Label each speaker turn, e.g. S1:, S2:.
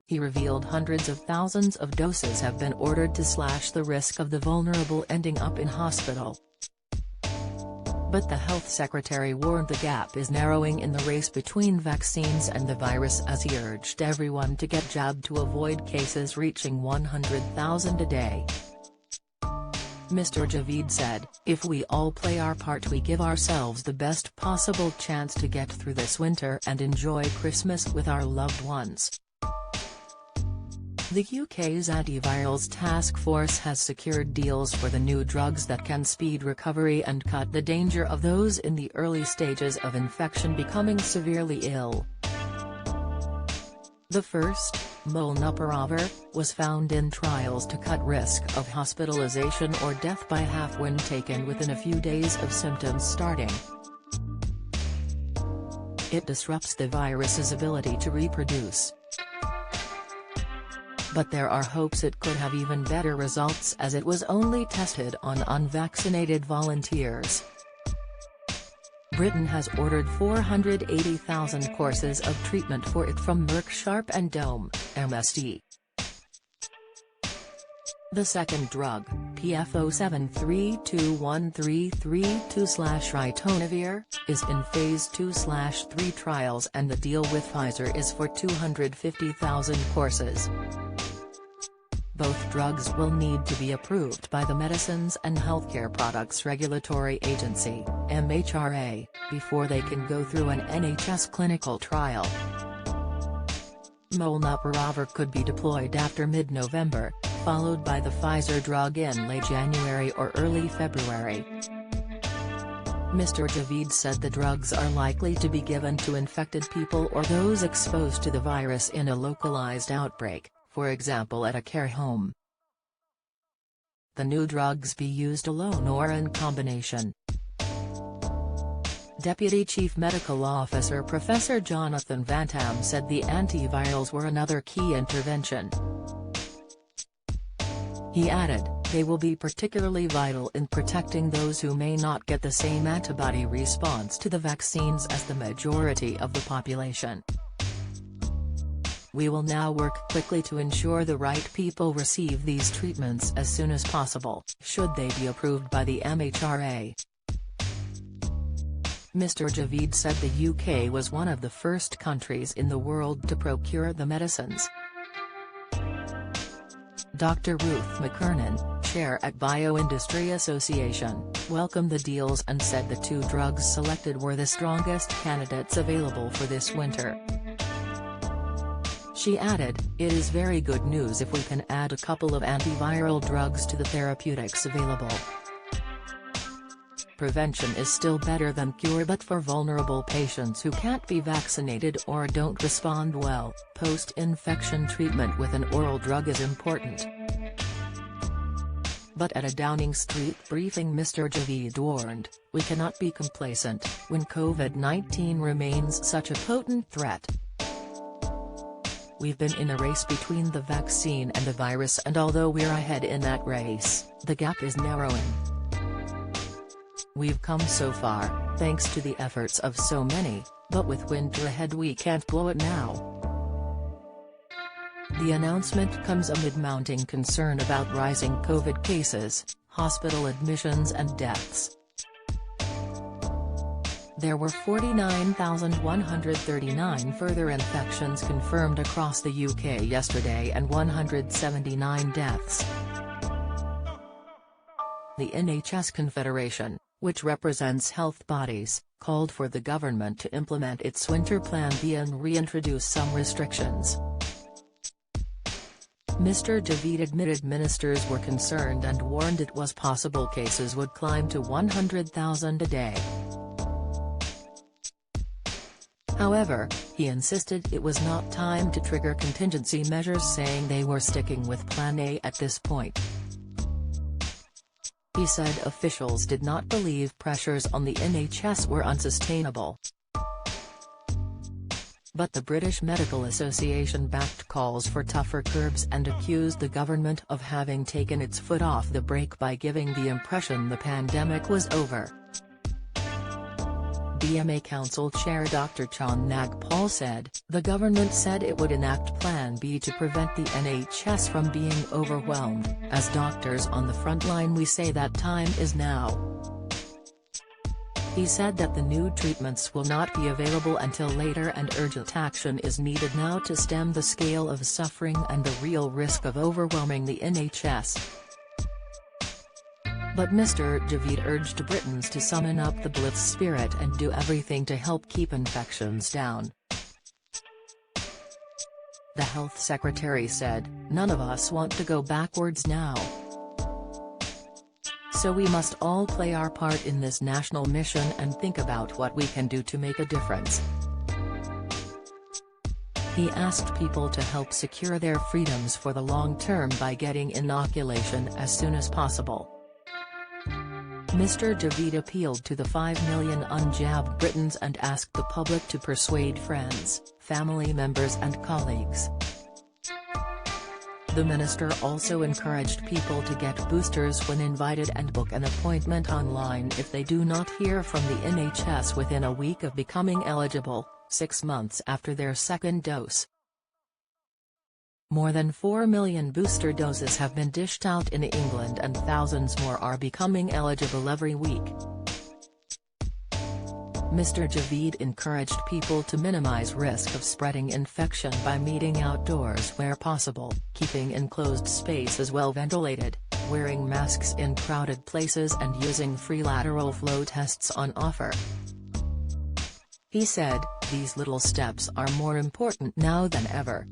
S1: he revealed hundreds of thousands of doses have been ordered to slash the risk of the vulnerable ending up in hospital. But the health secretary warned the gap is narrowing in the race between vaccines and the virus, as he urged everyone to get jabbed to avoid cases reaching 100,000 a day. Mr. Javid said, "If we all play our part, we give ourselves the best possible chance to get through this winter and enjoy Christmas with our loved ones." The UK's antivirals task force has secured deals for the new drugs that can speed recovery and cut the danger of those in the early stages of infection becoming severely ill. The first, molnupiravir, was found in trials to cut risk of hospitalization or death by half when taken within a few days of symptoms starting. It disrupts the virus's ability to reproduce. But there are hopes it could have even better results, as it was only tested on unvaccinated volunteers. Britain has ordered 480,000 courses of treatment for it from Merck Sharp and Dohme, MSD. The second drug, PF07321332/ritonavir, is in Phase 2/3 trials, and the deal with Pfizer is for 250,000 courses. Both drugs will need to be approved by the Medicines and Healthcare Products Regulatory Agency, MHRA, before they can go through an NHS clinical trial. Molnupiravir could be deployed after mid-November, followed by the Pfizer drug in late January or early February. Mr. Javid said the drugs are likely to be given to infected people or those exposed to the virus in a localized outbreak, for example at a care home. The new drugs be used alone or in combination. Deputy Chief Medical Officer Professor Jonathan Vantam said the antivirals were another key intervention. He added, "They will be particularly vital in protecting those who may not get the same antibody response to the vaccines as the majority of the population. We will now work quickly to ensure the right people receive these treatments as soon as possible, should they be approved by the MHRA." Mr. Javid said the UK was one of the first countries in the world to procure the medicines. Dr. Ruth McKernan, chair at Bioindustry Association, welcomed the deals and said the two drugs selected were the strongest candidates available for this winter. She added, "It is very good news if we can add a couple of antiviral drugs to the therapeutics available. Prevention is still better than cure, but for vulnerable patients who can't be vaccinated or don't respond well, post-infection treatment with an oral drug is important." But at a Downing Street briefing Mr. Javid warned, "We cannot be complacent, when COVID-19 remains such a potent threat. We've been in a race between the vaccine and the virus, and although we're ahead in that race, the gap is narrowing. We've come so far, thanks to the efforts of so many, but with winter ahead we can't blow it now." The announcement comes amid mounting concern about rising COVID cases, hospital admissions and deaths. There were 49,139 further infections confirmed across the UK yesterday and 179 deaths. The NHS Confederation, which represents health bodies, called for the government to implement its winter plan B and reintroduce some restrictions. Mr. Javid admitted ministers were concerned and warned it was possible cases would climb to 100,000 a day. However, he insisted it was not time to trigger contingency measures, saying they were sticking with Plan A at this point. He said officials did not believe pressures on the NHS were unsustainable. But the British Medical Association backed calls for tougher curbs and accused the government of having taken its foot off the brake by giving the impression the pandemic was over. BMA Council Chair Dr. Chan Nagpal said, "The government said it would enact Plan B to prevent the NHS from being overwhelmed. As doctors on the front line, we say that time is now." He said that the new treatments will not be available until later and urgent action is needed now to stem the scale of suffering and the real risk of overwhelming the NHS. But Mr. Javid urged Britons to summon up the blitz spirit and do everything to help keep infections down. The Health Secretary said, "None of us want to go backwards now. So we must all play our part in this national mission and think about what we can do to make a difference." He asked people to help secure their freedoms for the long term by getting inoculation as soon as possible. Mr. Javid appealed to the 5 million unjabbed Britons and asked the public to persuade friends, family members and colleagues. The minister also encouraged people to get boosters when invited and book an appointment online if they do not hear from the NHS within a week of becoming eligible, 6 months after their second dose. More than 4 million booster doses have been dished out in England and thousands more are becoming eligible every week. Mr. Javid encouraged people to minimize risk of spreading infection by meeting outdoors where possible, keeping enclosed spaces well ventilated, wearing masks in crowded places and using free lateral flow tests on offer. He said, "These little steps are more important now than ever."